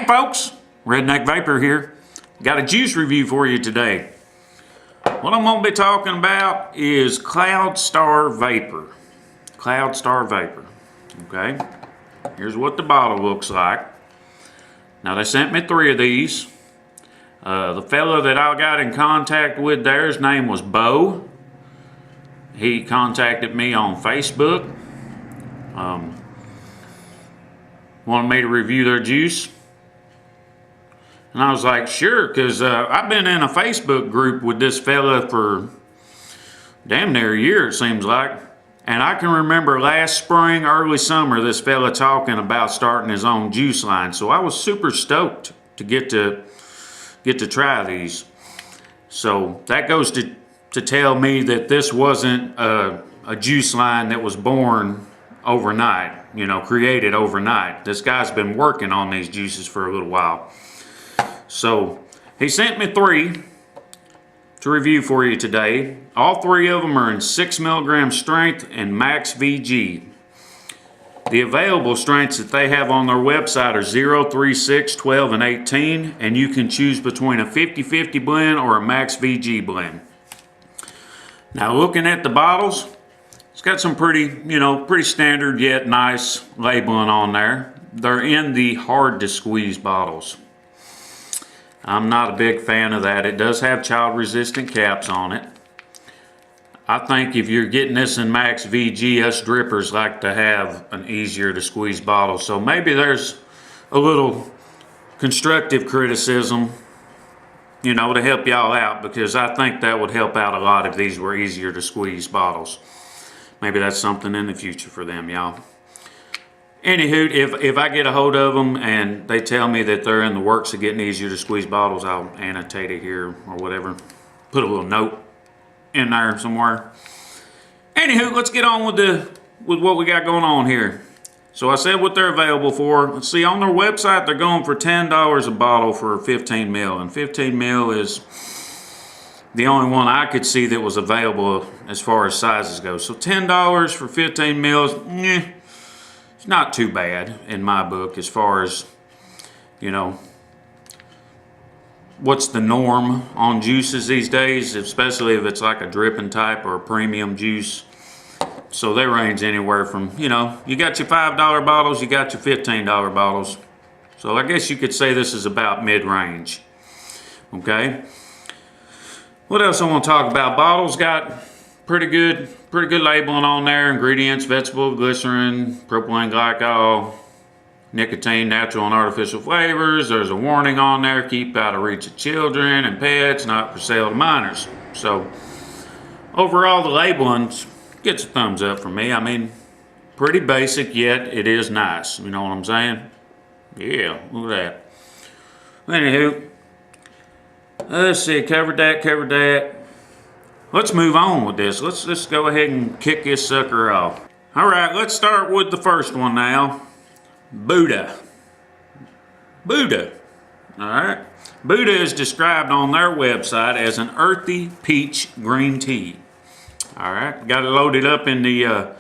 Hey folks, Redneck VaPeR here. Got a juice review for you today. What I'm going to be talking about is Cloudstar VaPeR. Cloudstar VaPeR. Okay, here's what the bottle looks like. Now they sent me 3 of these. The fella that I got in contact with there, his name was Bo. He contacted me on Facebook. Wanted me to review their juice. And I was like, sure, because I've been in a Facebook group with this fella for damn near a year, it seems like. And I can remember last spring, early summer, this fella talking about starting his own juice line. So I was super stoked to get to try these. So that goes to tell me that this wasn't a juice line that was born overnight, you know, created overnight. This guy's been working on these juices for a little while. So he sent me 3 to review for you today. All 3 of them are in 6 milligram strength and max VG. The available strengths that they have on their website are 0, 3, 6, 12, and 18, and you can choose between a 50-50 blend or a max VG blend. Now looking at the bottles, it's got some pretty standard yet nice labeling on there. They're in the hard to squeeze bottles. I'm not a big fan of that. It does have child resistant caps on it. I think if you're getting this in max VG, us drippers like to have an easier to squeeze bottle. So maybe there's a little constructive criticism, you know, to help y'all out, because I think that would help out a lot if these were easier to squeeze bottles. Maybe that's something in the future for them, y'all. Anywho, if I get a hold of them and they tell me that they're in the works of getting easier to squeeze bottles, I'll annotate it here or whatever. Put a little note in there somewhere. Anywho, let's get on with what we got going on here. So I said what they're available for. Let's see, on their website they're going for $10 a bottle for 15 mil, and 15 mil is the only one I could see that was available as far as sizes go. So $10 for 15 mils, it's not too bad in my book as far as, you know, what's the norm on juices these days, especially if it's like a dripping type or a premium juice. So they range anywhere from, you know, you got your $5 bottles, you got your $15 bottles. So I guess you could say this is about mid-range. Okay. What else I want to talk about? Bottles got pretty good labeling on there. Ingredients: vegetable, glycerin, propylene glycol, nicotine, natural and artificial flavors. There's a warning on there: keep out of reach of children and pets, not for sale to minors. So overall, the labeling gets a thumbs up from me. I mean, pretty basic, yet it is nice. You know what I'm saying? Yeah, look at that. Anywho, let's see, covered that. Let's move on with this. Let's go ahead and kick this sucker off. All right, let's start with the first one now. Buddha. All right. Buddha is described on their website as an earthy peach green tea. All right, got it loaded up in the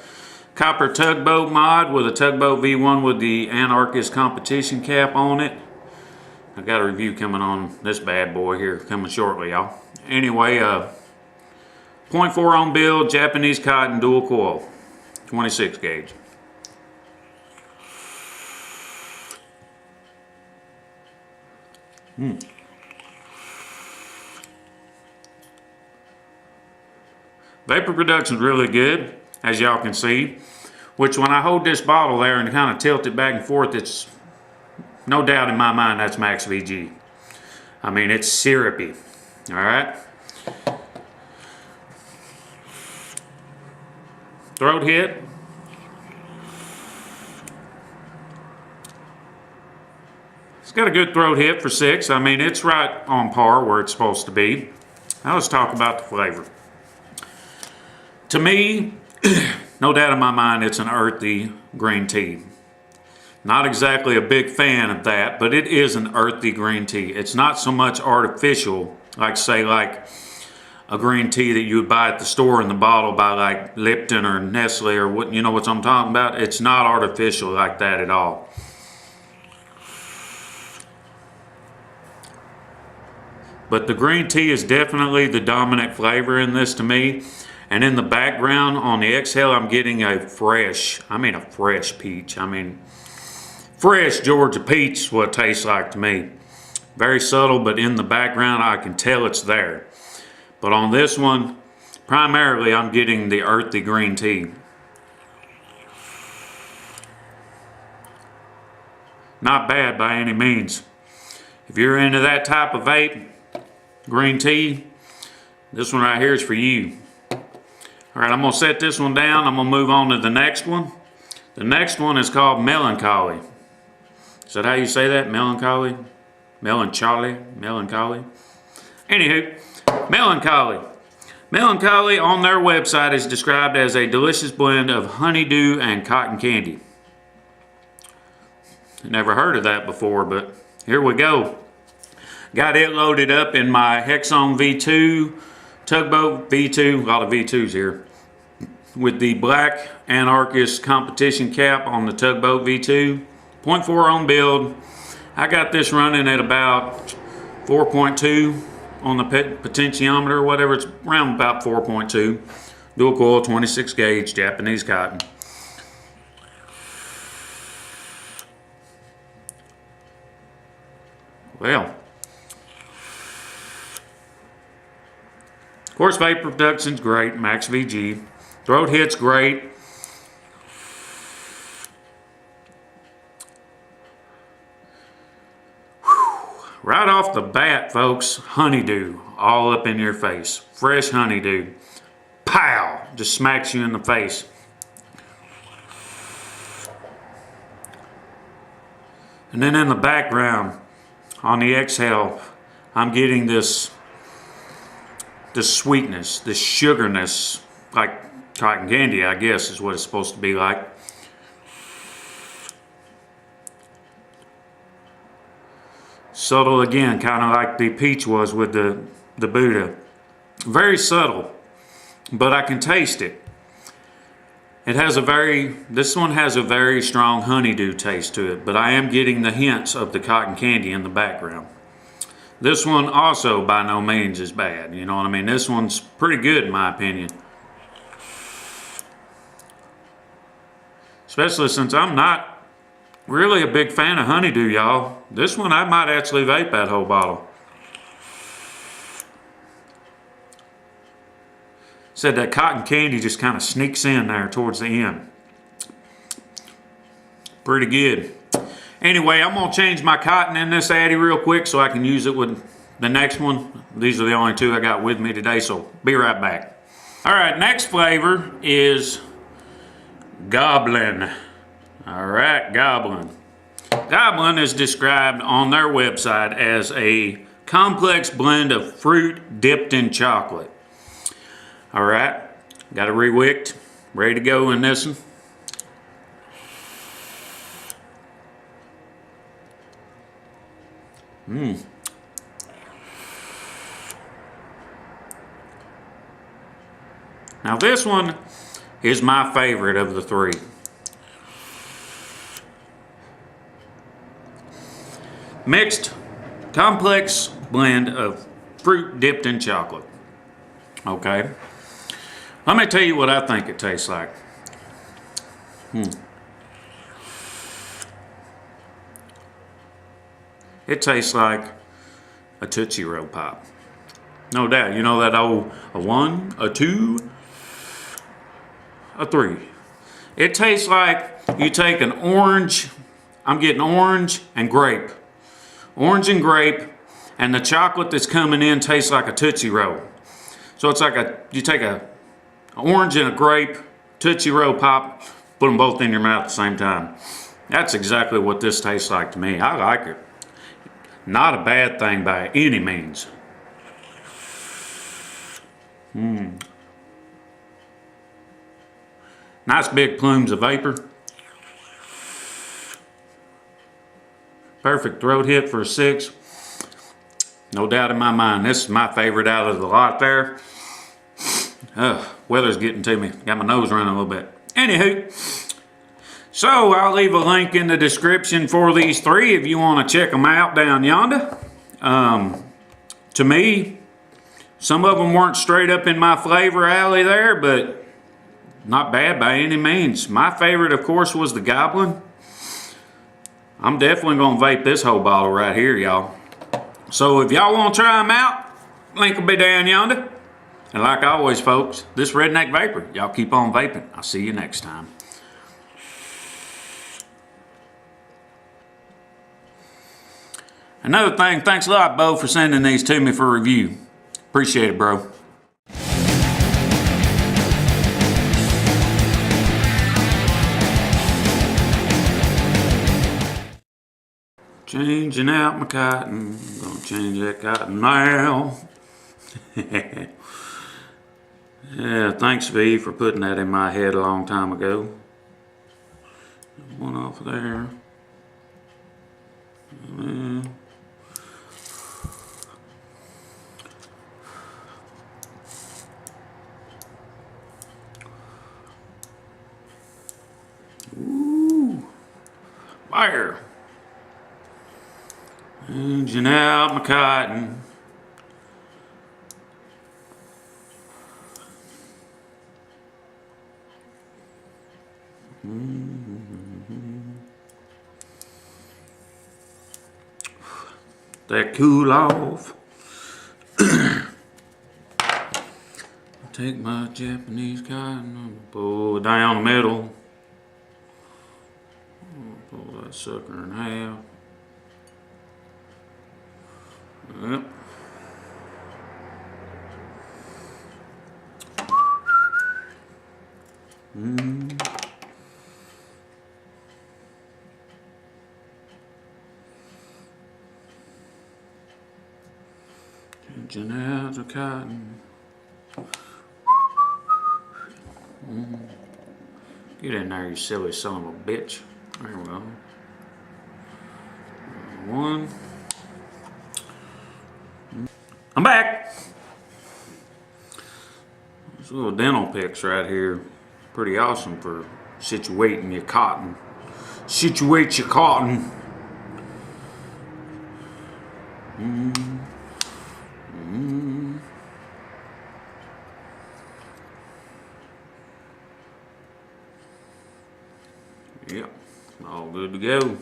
copper tugboat mod with a tugboat V1 with the Anarchist competition cap on it. I got a review coming on this bad boy here, coming shortly, y'all. Anyway, 0.4 ohm build, Japanese cotton, dual coil, 26 gauge. Vapor production is really good, as y'all can see, which when I hold this bottle there and kind of tilt it back and forth, it's no doubt in my mind that's max VG. I mean, it's syrupy. All right. Throat hit. It's got a good throat hit for 6. I mean, it's right on par where it's supposed to be. Now let's talk about the flavor. To me, no doubt in my mind, it's an earthy green tea. Not exactly a big fan of that, but it is an earthy green tea. It's not so much artificial, like say like a green tea that you would buy at the store in the bottle by like Lipton or Nestle or what, you know what I'm talking about? It's not artificial like that at all. But the green tea is definitely the dominant flavor in this to me. And in the background on the exhale, I'm getting a fresh peach. Fresh Georgia peach is what it tastes like to me. Very subtle, but in the background, I can tell it's there. But on this one, primarily, I'm getting the earthy green tea. Not bad by any means. If you're into that type of vape, green tea, this one right here is for you. All right, I'm gonna set this one down. I'm gonna move on to the next one. The next one is called Melancholy. Is that how you say that? Melancholy? Melancholy? Anywho, Melancholy. Melancholy on their website is described as a delicious blend of honeydew and cotton candy. Never heard of that before, but here we go. Got it loaded up in my Hexon V2, Tugboat V2, a lot of V2s here, with the black Anarchist competition cap on the Tugboat V2, 0.4 ohm build. I got this running at about 4.2 on the potentiometer or whatever. It's around about 4.2. Dual coil, 26 gauge, Japanese cotton. Well, of course, vapor production's great, max VG. Throat hit's great. Right off the bat, folks, honeydew all up in your face. Fresh honeydew. Pow! Just smacks you in the face. And then in the background, on the exhale, I'm getting this sweetness, this sugarness, like cotton candy, I guess is what it's supposed to be like. Subtle again, kind of like the peach was with the Buddha. Very subtle, but I can taste it. This one has a very strong honeydew taste to it, but I am getting the hints of the cotton candy in the background. This one also by no means is bad, you know what I mean? This one's pretty good in my opinion. Especially since I'm not really a big fan of honeydew, y'all. This one I might actually vape that whole bottle. Said that cotton candy just kind of sneaks in there towards the end. Pretty good. Anyway, I'm gonna change my cotton in this Addy real quick so I can use it with the next one. These are the only two I got with me today, so be right back. All right, next flavor is Goblin. All right, Goblin. Goblin is described on their website as a complex blend of fruit dipped in chocolate. All right, got it re-wicked, ready to go in this one. Now this one is my favorite of the three. Mixed, complex blend of fruit dipped in chocolate. Okay. Let me tell you what I think it tastes like. It tastes like a Tootsie Roll Pop. No doubt. You know that old a 1, a 2, a 3. It tastes like you take an orange, I'm getting orange and grape. Orange and grape, and the chocolate that's coming in tastes like a Tootsie Roll. So it's like you take an orange and a grape, Tootsie Roll Pop, put them both in your mouth at the same time. That's exactly what this tastes like to me. I like it. Not a bad thing by any means. Nice big plumes of vapor. Perfect throat hit for a 6. No doubt in my mind, this is my favorite out of the lot there. Weather's getting to me. Got my nose running a little bit. Anywho, so I'll leave a link in the description for these three if you want to check them out down yonder. To me, some of them weren't straight up in my flavor alley there, but not bad by any means. My favorite, of course, was the Goblin. I'm definitely gonna vape this whole bottle right here, y'all. So if y'all wanna try them out, link will be down yonder. And like always, folks, this Redneck VaPeR. Y'all keep on vaping. I'll see you next time. Another thing, thanks a lot, Bo, for sending these to me for review. Appreciate it, bro. Changing out my cotton. I'm gonna change that cotton now. Yeah, thanks, V, for putting that in my head a long time ago. One off there. Ooh, fire. Changing out my cotton. That cool off. Take my Japanese cotton, pull it down the middle. Pull that sucker in half. Yep. Changing out the cotton. Get in there, you silly son of a bitch. There we go. One. I'm back. These little dental picks right here. Pretty awesome for situating your cotton. Situate your cotton. Yep, all good to go.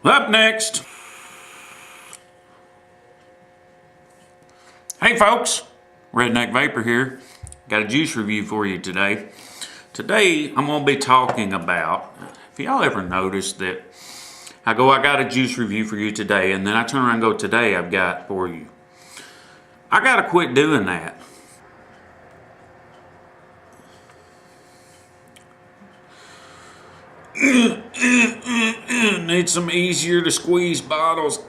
Up next. Hey folks, Redneck VaPeR here. Got a juice review for you today. Today I'm gonna be talking about, if y'all ever noticed that I got a juice review for you today, and then I turn around and go, today I've got for you. I gotta quit doing that. Need some easier to squeeze bottles.